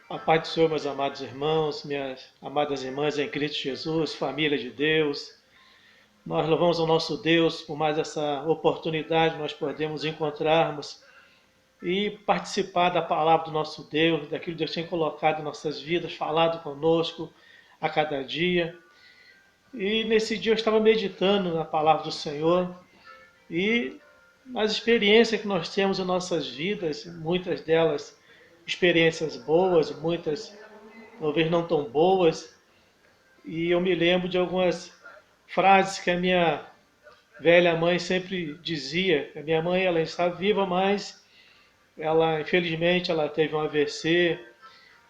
A paz do Senhor, meus amados irmãos, minhas amadas irmãs em Cristo Jesus, família de Deus. Nós louvamos ao nosso Deus por mais essa oportunidade nós podemos encontrarmos e participar da palavra do nosso Deus, daquilo que Deus tem colocado em nossas vidas, falado conosco a cada dia. E nesse dia eu estava meditando na palavra do Senhor e nas experiências que nós temos em nossas vidas, muitas delas experiências boas, muitas talvez não tão boas, e eu me lembro de algumas frases que a minha velha mãe sempre dizia. A minha mãe, ela está viva, mas ela, infelizmente, ela teve um AVC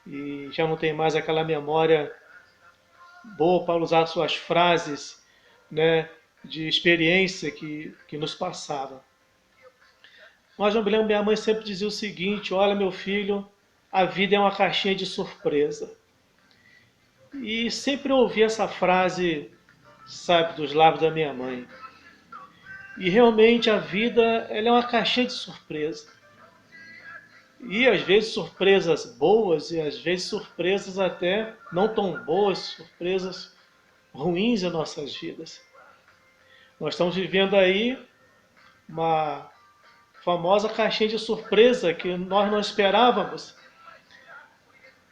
e já não tem mais aquela memória boa para usar suas frases, né, de experiência que nos passava. Mas eu me lembro, minha mãe sempre dizia o seguinte: olha, meu filho, a vida é uma caixinha de surpresa. E sempre ouvi essa frase, sabe, dos lábios da minha mãe. E realmente a vida, ela é uma caixinha de surpresa. E às vezes surpresas boas e às vezes surpresas até não tão boas, surpresas ruins em nossas vidas. Nós estamos vivendo aí uma famosa caixinha de surpresa que nós não esperávamos.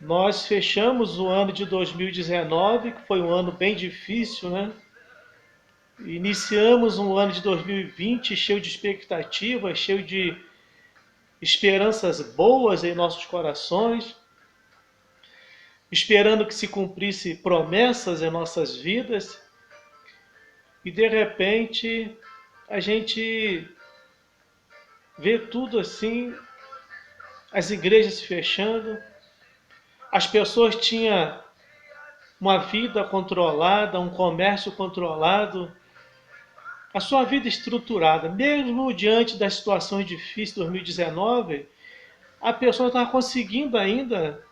Nós fechamos o ano de 2019, que foi um ano bem difícil, né? Iniciamos um ano de 2020 cheio de expectativas, cheio de esperanças boas em nossos corações, esperando que se cumprisse promessas em nossas vidas, e de repente a gente vê tudo assim, as igrejas se fechando, as pessoas tinham uma vida controlada, um comércio controlado, a sua vida estruturada, mesmo diante das situações difíceis de 2019, a pessoa está conseguindo ainda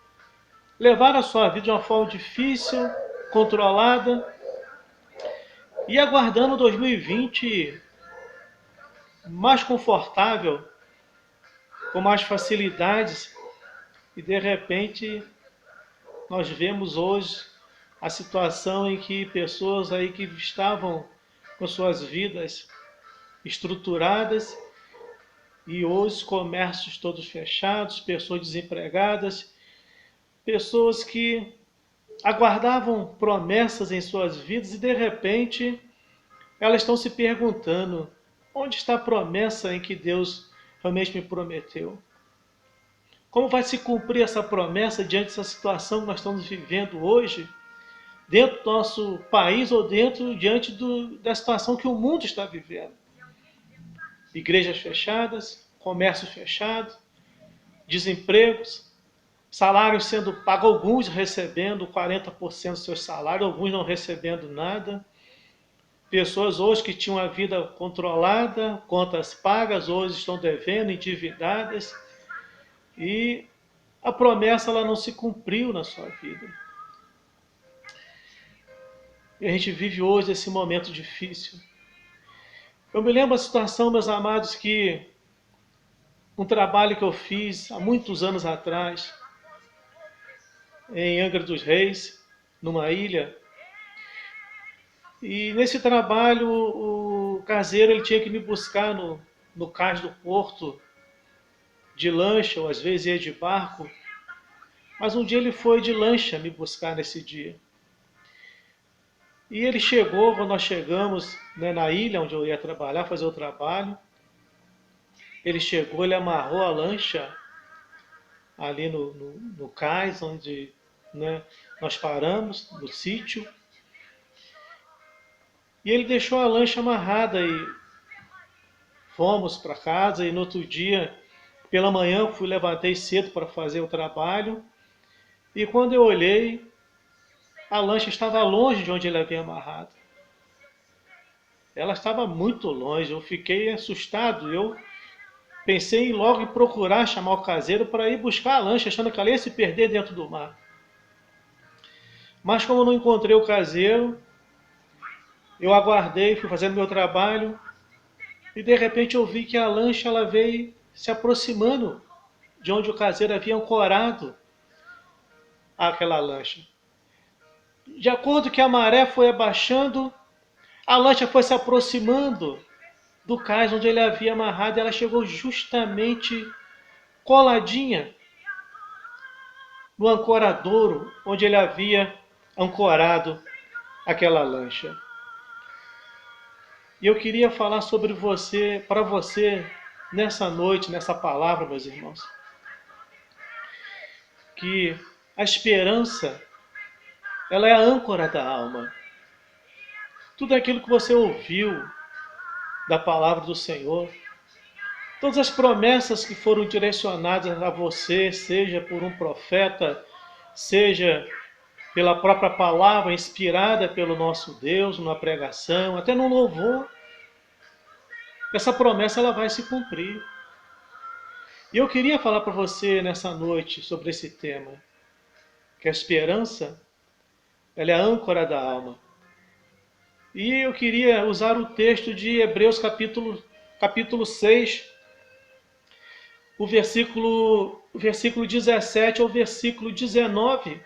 levar a sua vida de uma forma difícil, controlada, e aguardando 2020 mais confortável, com mais facilidades, e de repente nós vemos hoje a situação em que pessoas aí que estavam com suas vidas estruturadas e hoje comércios todos fechados, pessoas desempregadas, pessoas que aguardavam promessas em suas vidas e de repente elas estão se perguntando: onde está a promessa em que Deus realmente me prometeu? Como vai se cumprir essa promessa diante dessa situação que nós estamos vivendo hoje, dentro do nosso país ou diante da situação que o mundo está vivendo? Igrejas fechadas, comércio fechado, desempregos, salários sendo pagos, alguns recebendo 40% do seu salário, alguns não recebendo nada. Pessoas hoje que tinham a vida controlada, contas pagas, hoje estão devendo, endividadas. E a promessa ela não se cumpriu na sua vida. E a gente vive hoje esse momento difícil. Eu me lembro a situação, meus amados, que um trabalho que eu fiz há muitos anos atrás, em Angra dos Reis, numa ilha. E nesse trabalho, o caseiro ele tinha que me buscar no cais do porto, de lancha, ou às vezes ia de barco. Mas um dia ele foi de lancha me buscar nesse dia. E ele chegou, quando nós chegamos, né, na ilha onde eu ia trabalhar, fazer o trabalho. Ele chegou, ele amarrou a lancha ali no cais, onde, né, nós paramos, no sítio. E ele deixou a lancha amarrada e fomos para casa. E no outro dia, pela manhã, eu levantei cedo para fazer o trabalho. E quando eu olhei, a lancha estava longe de onde ele havia amarrado. Ela estava muito longe, eu fiquei assustado. Eu pensei logo em procurar chamar o caseiro para ir buscar a lancha, achando que ela ia se perder dentro do mar. Mas como eu não encontrei o caseiro, eu aguardei, fui fazendo meu trabalho e de repente eu vi que a lancha ela veio se aproximando de onde o caseiro havia ancorado àquela lancha. De acordo que a maré foi abaixando, a lancha foi se aproximando do cais onde ele havia amarrado, e ela chegou justamente coladinha no ancoradouro onde ele havia ancorado aquela lancha. E eu queria falar sobre você, para você, nessa noite, nessa palavra, meus irmãos, que a esperança, ela é a âncora da alma. Tudo aquilo que você ouviu da palavra do Senhor, todas as promessas que foram direcionadas a você, seja por um profeta, seja pela própria palavra inspirada pelo nosso Deus, numa pregação, até no louvor, essa promessa ela vai se cumprir. E eu queria falar para você nessa noite sobre esse tema, que a esperança, ela é a âncora da alma. E eu queria usar o texto de Hebreus capítulo 6, o versículo 17 ao versículo 19,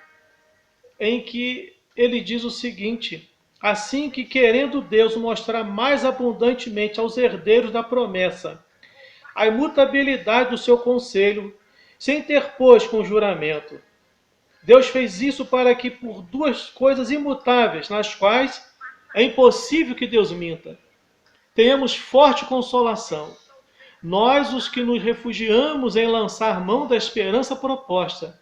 em que ele diz o seguinte: assim que, querendo Deus mostrar mais abundantemente aos herdeiros da promessa a imutabilidade do seu conselho, se interpôs com juramento. Deus fez isso para que, por duas coisas imutáveis, nas quais é impossível que Deus minta, tenhamos forte consolação. Nós, os que nos refugiamos em lançar mão da esperança proposta,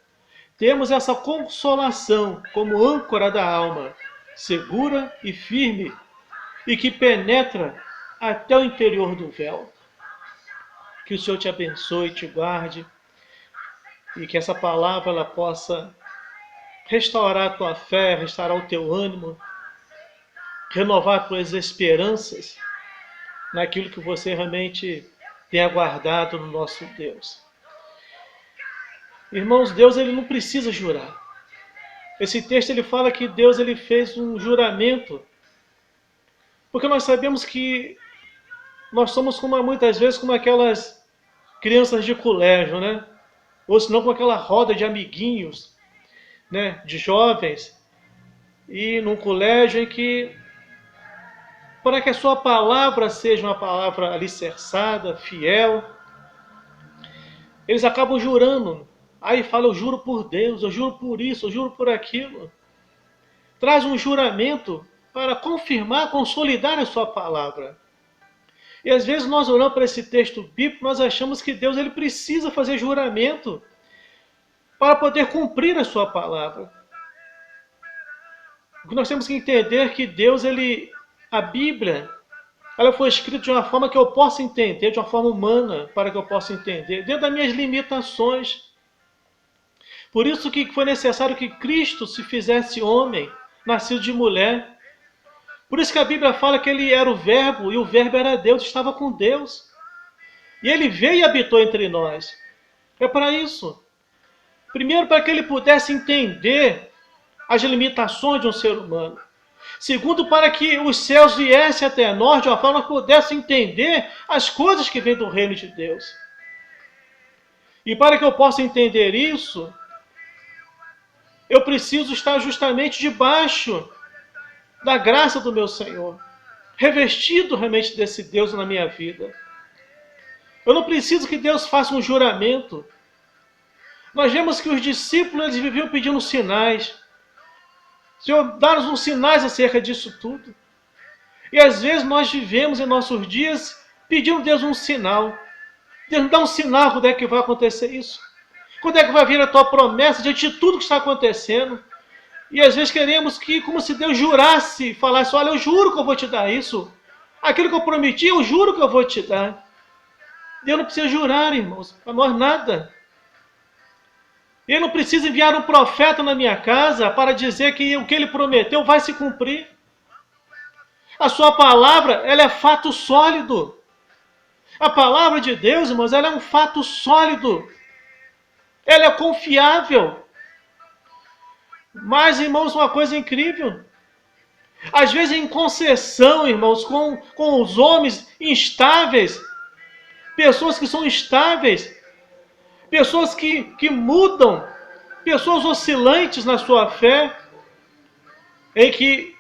temos essa consolação como âncora da alma, segura e firme, e que penetra até o interior do véu. Que o Senhor te abençoe e te guarde, e que essa palavra ela possa restaurar a tua fé, restaurar o teu ânimo, renovar as tuas esperanças naquilo que você realmente tem aguardado no nosso Deus. Irmãos, Deus ele não precisa jurar. Esse texto ele fala que Deus ele fez um juramento, porque nós sabemos que nós somos muitas vezes como aquelas crianças de colégio, né? Ou senão com aquela roda de amiguinhos, né? De jovens, e num colégio em que, para que a sua palavra seja uma palavra alicerçada, fiel, eles acabam jurando. Aí fala, eu juro por Deus, eu juro por isso, eu juro por aquilo. Traz um juramento para confirmar, consolidar a sua palavra. E às vezes nós olhamos para esse texto bíblico, nós achamos que Deus ele precisa fazer juramento para poder cumprir a sua palavra. O que nós temos que entender é que Deus, a Bíblia, ela foi escrita de uma forma que eu possa entender, de uma forma humana, para que eu possa entender, dentro das minhas limitações. Por isso que foi necessário que Cristo se fizesse homem, nascido de mulher. Por isso que a Bíblia fala que ele era o Verbo, e o Verbo era Deus, estava com Deus. E ele veio e habitou entre nós. É para isso. Primeiro, para que ele pudesse entender as limitações de um ser humano. Segundo, para que os céus viessem até nós, de uma forma que pudesse entender as coisas que vêm do reino de Deus. E para que eu possa entender isso, eu preciso estar justamente debaixo da graça do meu Senhor, revestido realmente desse Deus na minha vida. Eu não preciso que Deus faça um juramento. Nós vemos que os discípulos eles viviam pedindo sinais. Senhor, dá-nos uns sinais acerca disso tudo. E às vezes nós vivemos em nossos dias pedindo a Deus um sinal. Deus, dá um sinal quando é que vai acontecer isso. Quando é que vai vir a tua promessa diante de tudo que está acontecendo. E às vezes queremos que, como se Deus jurasse, falasse, olha, eu juro que eu vou te dar isso. Aquilo que eu prometi, eu juro que eu vou te dar. Deus não precisa jurar, irmãos, para nós nada. Ele não precisa enviar um profeta na minha casa para dizer que o que ele prometeu vai se cumprir. A sua palavra, ela é fato sólido. A palavra de Deus, irmãos, ela é um fato sólido. Ela é confiável. Mas, irmãos, uma coisa incrível. Às vezes em concessão, irmãos, com os homens instáveis, pessoas que são instáveis, pessoas que mudam, pessoas oscilantes na sua fé, em que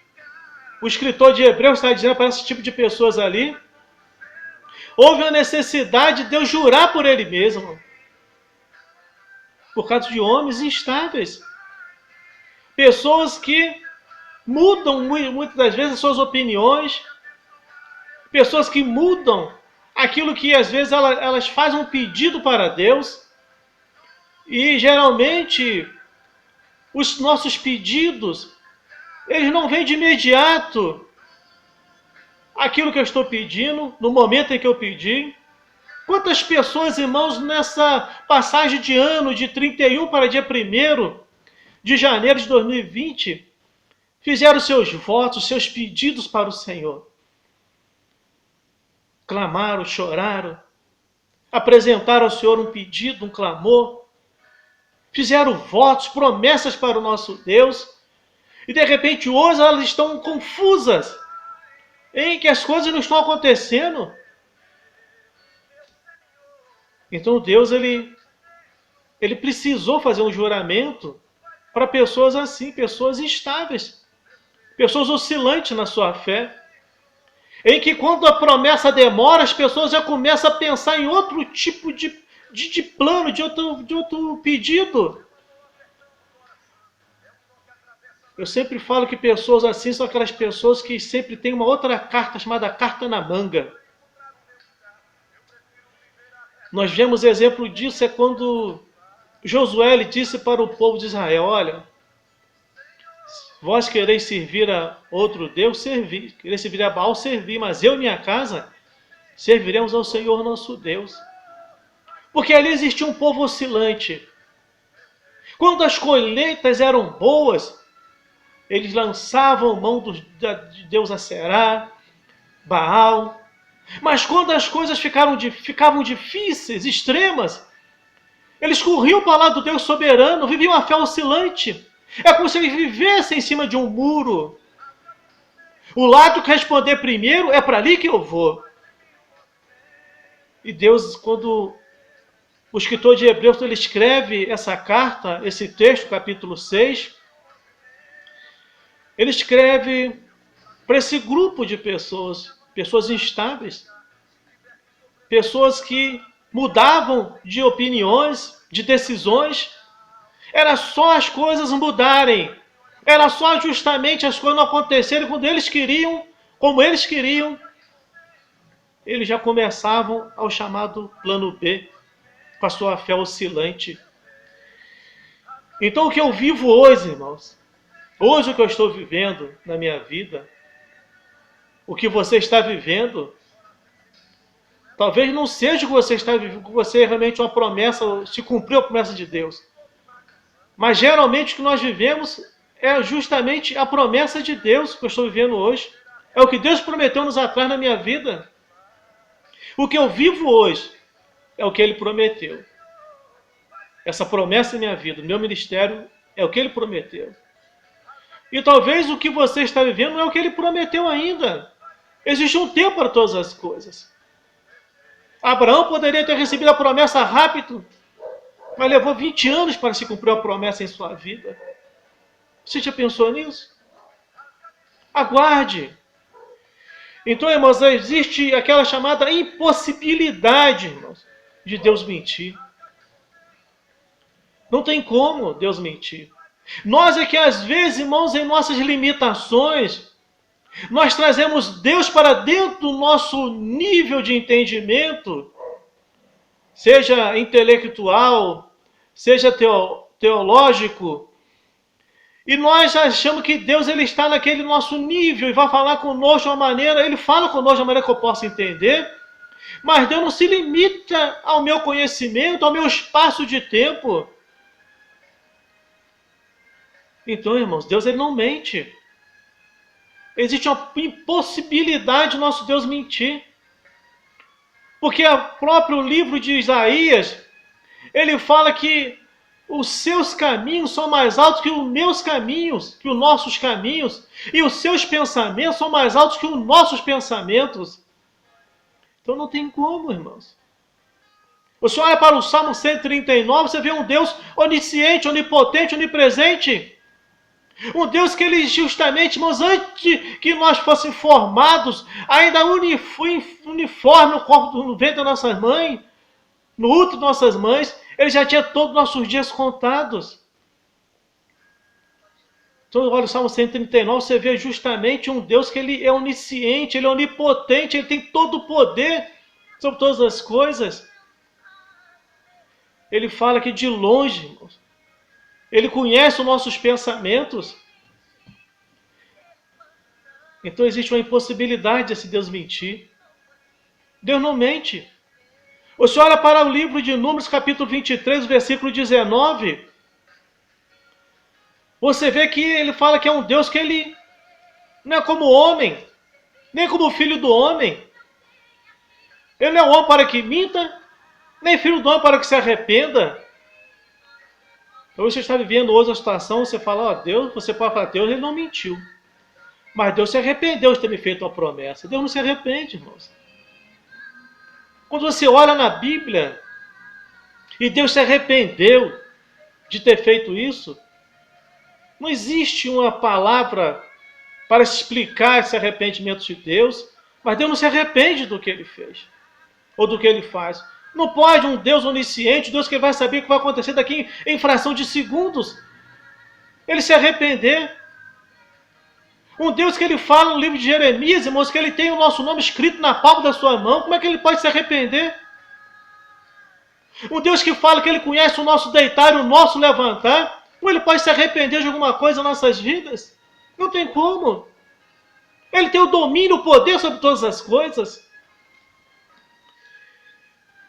o escritor de Hebreus está dizendo para esse tipo de pessoas ali, houve a necessidade de Deus jurar por ele mesmo, por causa de homens instáveis. Pessoas que mudam muitas das vezes as suas opiniões, pessoas que mudam aquilo que às vezes elas fazem um pedido para Deus, e geralmente os nossos pedidos, eles não vêm de imediato aquilo que eu estou pedindo, no momento em que eu pedi. Quantas pessoas, irmãos, nessa passagem de ano, de 31 para dia 1º de janeiro de 2020, fizeram seus votos, seus pedidos para o Senhor. Clamaram, choraram, apresentaram ao Senhor um pedido, um clamor, fizeram votos, promessas para o nosso Deus, e de repente hoje elas estão confusas, em que as coisas não estão acontecendo. Então Deus, ele precisou fazer um juramento para pessoas assim, pessoas instáveis, pessoas oscilantes na sua fé, em que quando a promessa demora, as pessoas já começam a pensar em outro tipo de plano, de outro pedido. Eu sempre falo que pessoas assim são aquelas pessoas que sempre têm uma outra carta chamada carta na manga. Nós vemos exemplo disso é quando Josué disse para o povo de Israel: olha, vós quereis servir a outro Deus, servir. Quereis servir a Baal, servir. Mas eu e minha casa serviremos ao Senhor nosso Deus. Porque ali existia um povo oscilante. Quando as colheitas eram boas, eles lançavam mão de Deus Aserá, Baal. Mas quando as coisas ficavam difíceis, extremas, eles corriam para o lado do Deus soberano, viviam uma fé oscilante. É como se eles vivessem em cima de um muro. O lado que responder primeiro é para ali que eu vou. E Deus, quando o escritor de Hebreus ele escreve essa carta, esse texto, capítulo 6, ele escreve para esse grupo de pessoas, pessoas instáveis, pessoas que mudavam de opiniões, de decisões. Era só as coisas mudarem, era só justamente as coisas não acontecerem quando eles queriam, como eles queriam, eles já começavam ao chamado plano B, com a sua fé oscilante. Então o que eu vivo hoje, irmãos, hoje o que eu estou vivendo na minha vida, o que você está vivendo, talvez não seja o que você está vivendo, que você realmente uma promessa, se cumpriu a promessa de Deus. Mas geralmente o que nós vivemos é justamente a promessa de Deus que eu estou vivendo hoje. É o que Deus prometeu nos atrás na minha vida. O que eu vivo hoje é o que Ele prometeu. Essa promessa em minha vida, o meu ministério, é o que Ele prometeu. E talvez o que você está vivendo não é o que Ele prometeu ainda. Existe um tempo para todas as coisas. Abraão poderia ter recebido a promessa rápido, mas levou 20 anos para se cumprir a promessa em sua vida. Você já pensou nisso? Aguarde. Então, irmãos, existe aquela chamada impossibilidade, irmãos, de Deus mentir. Não tem como Deus mentir. Nós é que às vezes, irmãos, em nossas limitações, nós trazemos Deus para dentro do nosso nível de entendimento, seja intelectual, seja teológico, e nós achamos que Deus ele está naquele nosso nível e vai falar conosco de uma maneira, Ele fala conosco de uma maneira que eu possa entender, mas Deus não se limita ao meu conhecimento, ao meu espaço de tempo. Então, irmãos, Deus ele não mente. Existe uma impossibilidade do nosso Deus mentir. Porque o próprio livro de Isaías, ele fala que os seus caminhos são mais altos que os meus caminhos, que os nossos caminhos, e os seus pensamentos são mais altos que os nossos pensamentos. Então não tem como, irmãos. Você olha para o Salmo 139, você vê um Deus onisciente, onipotente, onipresente. Um Deus que ele justamente, irmãos, antes que nós fôssemos formados, ainda uniforme no corpo, no ventre das nossas mães, no útero de nossas mães, ele já tinha todos os nossos dias contados. Então, olha o Salmo 139, você vê justamente um Deus que ele é onisciente, ele é onipotente, ele tem todo o poder sobre todas as coisas. Ele fala que de longe, irmãos, ele conhece os nossos pensamentos. Então existe uma impossibilidade desse Deus mentir. Deus não mente. Você olha para o livro de Números, capítulo 23, versículo 19. Você vê que ele fala que é um Deus que ele não é como homem, nem como filho do homem. Ele não é homem para que minta, nem filho do homem para que se arrependa. Então você está vivendo hoje a situação, você fala, ó, Deus, você pode falar, Deus, ele não mentiu. Mas Deus se arrependeu de ter me feito uma promessa. Deus não se arrepende, irmãos. Quando você olha na Bíblia, e Deus se arrependeu de ter feito isso, não existe uma palavra para explicar esse arrependimento de Deus, mas Deus não se arrepende do que ele fez, ou do que ele faz. Não pode um Deus onisciente, um Deus que vai saber o que vai acontecer daqui em fração de segundos, ele se arrepender. Um Deus que ele fala no livro de Jeremias, irmãos, que ele tem o nosso nome escrito na palma da sua mão, como é que ele pode se arrepender? Um Deus que fala que ele conhece o nosso deitar e o nosso levantar, como ele pode se arrepender de alguma coisa nas nossas vidas? Não tem como. Ele tem o domínio, o poder sobre todas as coisas.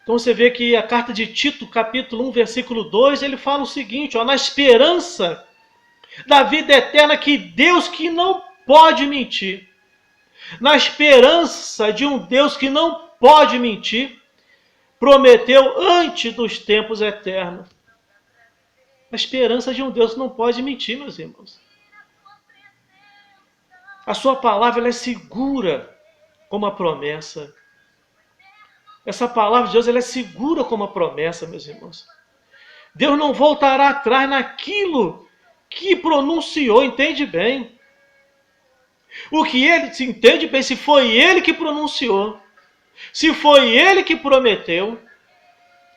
Então você vê que a carta de Tito, capítulo 1, versículo 2, ele fala o seguinte, ó, na esperança da vida eterna que Deus que não pode mentir, na esperança de um Deus que não pode mentir, prometeu antes dos tempos eternos. Na esperança de um Deus que não pode mentir, meus irmãos. A sua palavra ela é segura como a promessa. Essa palavra de Deus ela é segura como a promessa, meus irmãos. Deus não voltará atrás naquilo que pronunciou, entende bem. O que ele se entende bem, se foi ele que pronunciou, se foi ele que prometeu,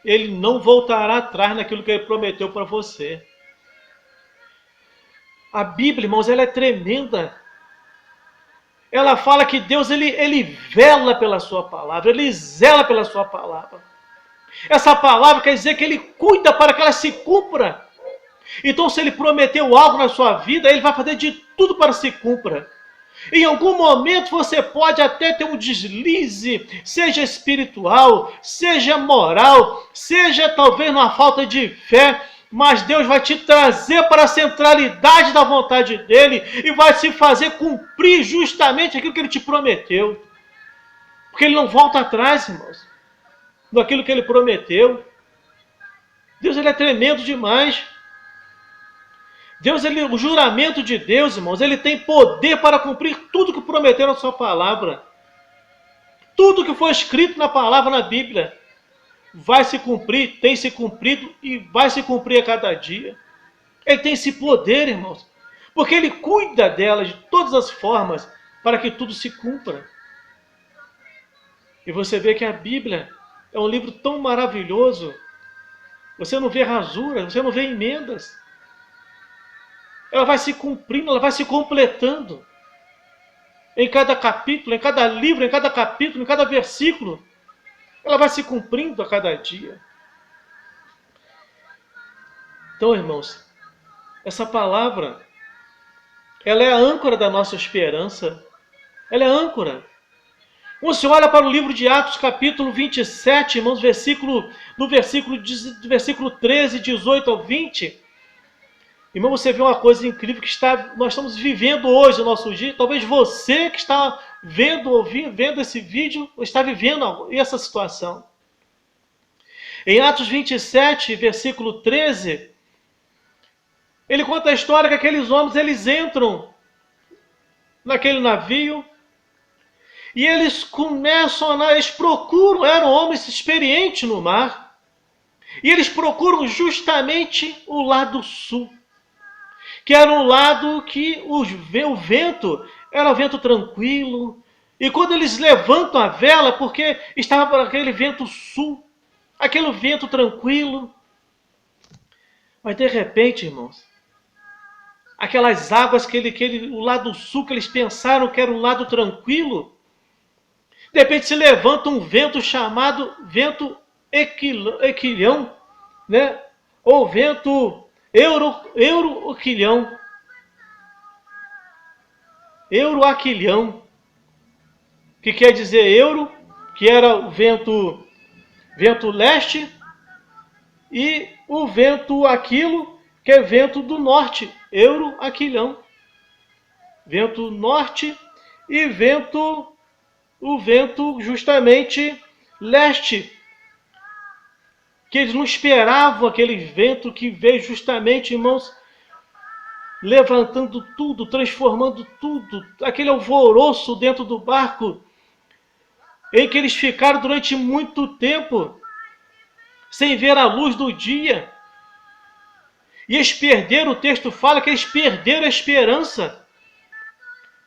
ele não voltará atrás naquilo que ele prometeu para você. A Bíblia, irmãos, ela é tremenda. Ela fala que Deus ele vela pela sua palavra, ele zela pela sua palavra. Essa palavra quer dizer que ele cuida para que ela se cumpra. Então, se ele prometeu algo na sua vida, ele vai fazer de tudo para que se cumpra. Em algum momento você pode até ter um deslize, seja espiritual, seja moral, seja talvez uma falta de fé, mas Deus vai te trazer para a centralidade da vontade dele e vai se fazer cumprir justamente aquilo que ele te prometeu. Porque ele não volta atrás, irmãos, daquilo que ele prometeu. Deus ele é tremendo demais. Deus, o juramento de Deus, irmãos, ele tem poder para cumprir tudo que prometeu na sua palavra. Tudo que foi escrito na palavra, na Bíblia, vai se cumprir, tem se cumprido e vai se cumprir a cada dia. Ele tem esse poder, irmãos, porque ele cuida dela de todas as formas para que tudo se cumpra. E você vê que a Bíblia é um livro tão maravilhoso. Você não vê rasura, você não vê emendas. Ela vai se cumprindo, ela vai se completando. Em cada capítulo, em cada livro, em cada capítulo, em cada versículo. Ela vai se cumprindo a cada dia. Então, irmãos, essa palavra, ela é a âncora da nossa esperança. Ela é a âncora. Quando você olha para o livro de Atos, capítulo 27, irmãos, do versículo 13, 18 ao 20, irmão, você vê uma coisa incrível que nós estamos vivendo hoje, no nosso dia. Talvez você que está vendo esse vídeo, está vivendo essa situação. Em Atos 27, versículo 13, ele conta a história que aqueles homens, eles entram naquele navio e eles começam eles procuram, eram homens experientes no mar. E eles procuram justamente o lado sul, que era um lado que o vento era um vento tranquilo. E quando eles levantam a vela, porque estava por aquele vento sul, aquele vento tranquilo. Mas de repente, irmãos, aquelas águas o lado sul que eles pensaram que era um lado tranquilo, de repente se levanta um vento chamado vento equilhão, né? Ou vento euroquilhão, euroaquilhão, que quer dizer euro, que era o vento leste, e o vento aquilo, que é vento do norte, euroaquilhão. Vento norte e o vento justamente leste, que eles não esperavam aquele vento que veio justamente, irmãos, levantando tudo, transformando tudo, aquele alvoroço dentro do barco, em que eles ficaram durante muito tempo sem ver a luz do dia. E eles perderam, o texto fala que eles perderam a esperança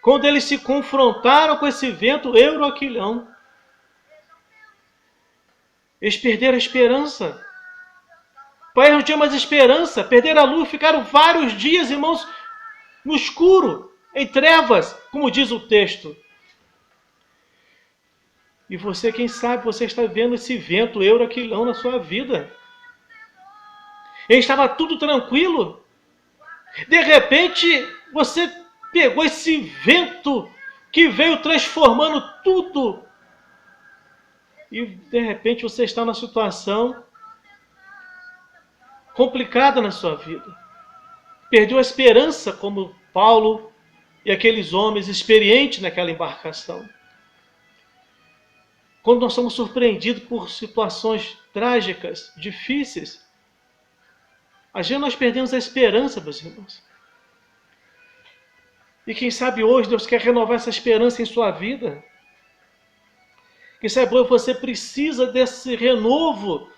quando eles se confrontaram com esse vento euroaquilhão. Eles perderam a esperança. Para eles não tinha mais esperança, perderam a luz, ficaram vários dias, irmãos, no escuro, em trevas, como diz o texto. E você, quem sabe, você está vendo esse vento euroaquilhão na sua vida. Ele estava tudo tranquilo. De repente, você pegou esse vento que veio transformando tudo. E de repente você está numa situação complicada na sua vida. Perdeu a esperança, como Paulo e aqueles homens experientes naquela embarcação. Quando nós somos surpreendidos por situações trágicas, difíceis, às vezes nós perdemos a esperança, meus irmãos. E quem sabe hoje Deus quer renovar essa esperança em sua vida. Quem sabe hoje você precisa desse renovo,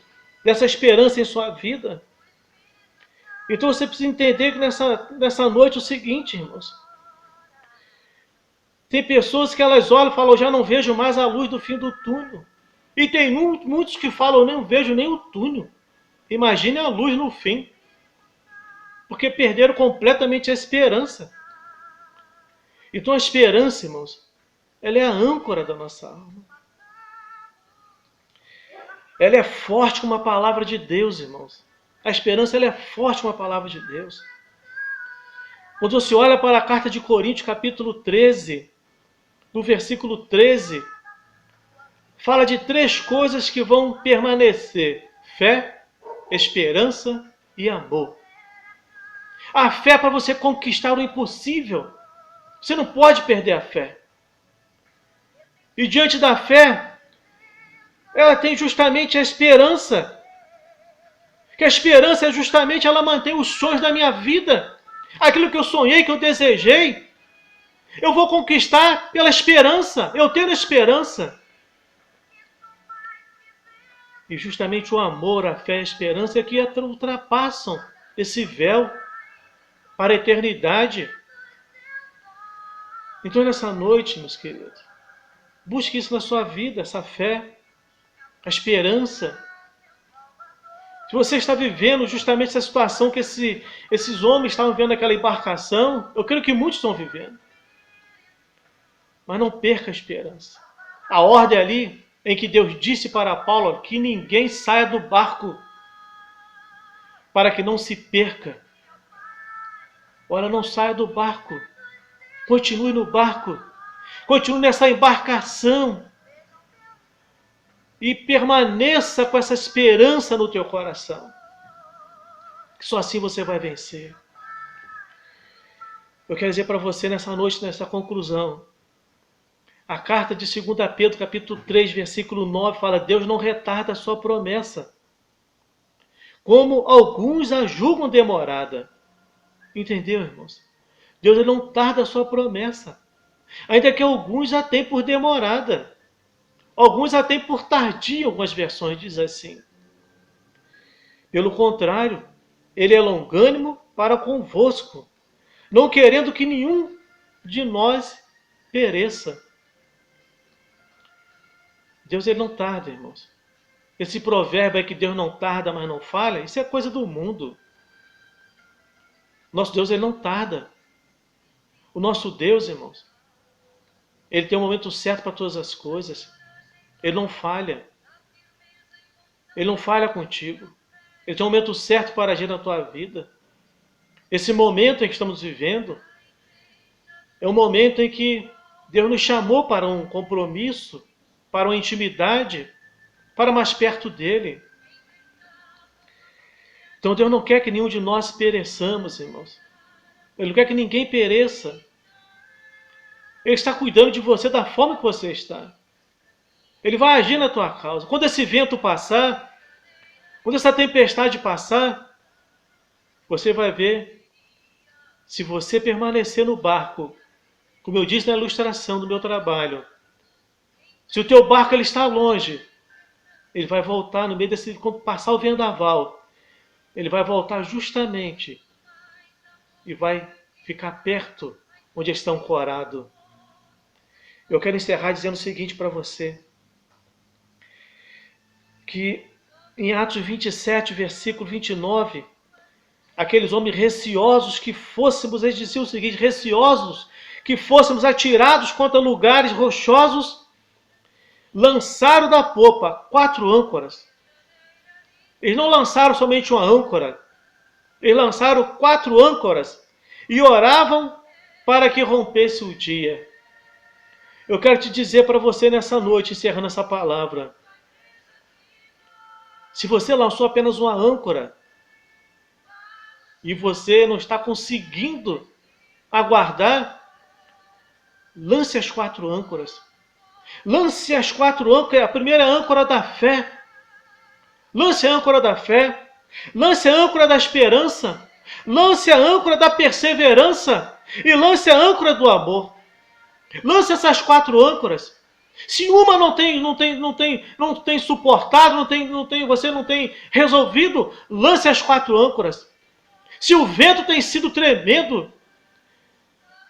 dessa esperança em sua vida. Então você precisa entender que nessa noite é o seguinte, irmãos. Tem pessoas que elas olham e falam, eu já não vejo mais a luz do fim do túnel. E tem muitos que falam, eu não vejo nem o túnel. Imagine a luz no fim. Porque perderam completamente a esperança. Então a esperança, irmãos, ela é a âncora da nossa alma. Ela é forte como a palavra de Deus, irmãos. A esperança ela é forte como a palavra de Deus. Quando você olha para a carta de Coríntios, capítulo 13, no versículo 13, fala de 3 coisas que vão permanecer: fé, esperança e amor. A fé é para você conquistar o impossível. Você não pode perder a fé. E diante da fé, ela tem justamente a esperança. Que a esperança é justamente, ela mantém os sonhos da minha vida. Aquilo que eu sonhei, que eu desejei, eu vou conquistar pela esperança. Eu tenho esperança. E justamente o amor, a fé e a esperança é que ultrapassam esse véu para a eternidade. Então, nessa noite, meus queridos, busque isso na sua vida, essa fé, a esperança. Se você está vivendo justamente essa situação que esses homens estavam vivendo naquela embarcação, eu creio que muitos estão vivendo. Mas não perca a esperança. A ordem ali em que Deus disse para Paulo que ninguém saia do barco para que não se perca. Ora, não saia do barco. Continue no barco. Continue nessa embarcação. E permaneça com essa esperança no teu coração. Que só assim você vai vencer. Eu quero dizer para você nessa noite, nessa conclusão. A carta de 2 Pedro, capítulo 3, versículo 9, fala: Deus não retarda a sua promessa, como alguns a julgam demorada. Entendeu, irmãos? Deus não tarda a sua promessa, ainda que alguns a têm por demorada. Alguns a têm por tardia, algumas versões dizem assim. Pelo contrário, ele é longânimo para convosco, não querendo que nenhum de nós pereça. Deus ele não tarda, irmãos. Esse provérbio aí que Deus não tarda, mas não falha, isso é coisa do mundo. Nosso Deus ele não tarda. O nosso Deus, irmãos, ele tem um momento certo para todas as coisas. Ele não falha. Ele não falha contigo. Ele tem um momento certo para agir na tua vida. Esse momento em que estamos vivendo é um momento em que Deus nos chamou para um compromisso, para uma intimidade, para mais perto dele. Então Deus não quer que nenhum de nós pereçamos, irmãos. Ele não quer que ninguém pereça. Ele está cuidando de você da forma que você está. Ele vai agir na tua causa. Quando esse vento passar, quando essa tempestade passar, você vai ver se você permanecer no barco, como eu disse na ilustração do meu trabalho. Se o teu barco ele está longe, ele vai voltar no meio desse, quando passar o vendaval, ele vai voltar justamente e vai ficar perto onde está ancorado. Eu quero encerrar dizendo o seguinte para você, que em Atos 27, versículo 29, aqueles homens receosos que fôssemos, eles diziam o seguinte, receosos que fôssemos atirados contra lugares rochosos, lançaram da popa 4 âncoras. Eles não lançaram somente uma âncora, eles lançaram 4 âncoras e oravam para que rompesse o dia. Eu quero te dizer para você nessa noite, encerrando essa palavra, se você lançou apenas uma âncora e você não está conseguindo aguardar, lance as 4 âncoras. Lance as 4 âncoras, a primeira é a âncora da fé. Lance a âncora da fé. Lance a âncora da esperança. Lance a âncora da perseverança. E lance a âncora do amor. Lance essas 4 âncoras. Se uma não tem suportado, você não tem resolvido, lance as 4 âncoras. Se o vento tem sido tremendo,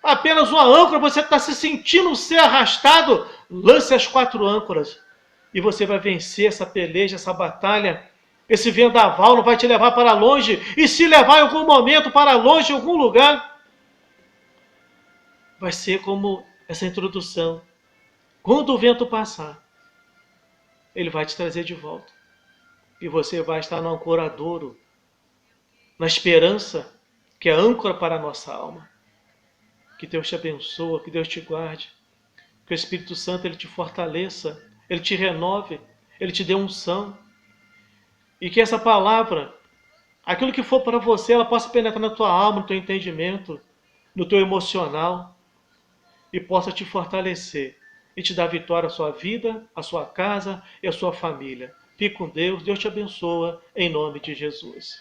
apenas uma âncora, você está se sentindo ser arrastado, lance as 4 âncoras. E você vai vencer essa peleja, essa batalha. Esse vendaval não vai te levar para longe. E se levar em algum momento para longe, em algum lugar, vai ser como essa introdução. Quando o vento passar, ele vai te trazer de volta. E você vai estar no ancoradouro, na esperança, que é âncora para a nossa alma. Que Deus te abençoe, que Deus te guarde. Que o Espírito Santo ele te fortaleça, ele te renove, ele te dê unção. E que essa palavra, aquilo que for para você, ela possa penetrar na tua alma, no teu entendimento, no teu emocional, e possa te fortalecer e te dar vitória à sua vida, à sua casa e à sua família. Fique com Deus, Deus te abençoa, em nome de Jesus.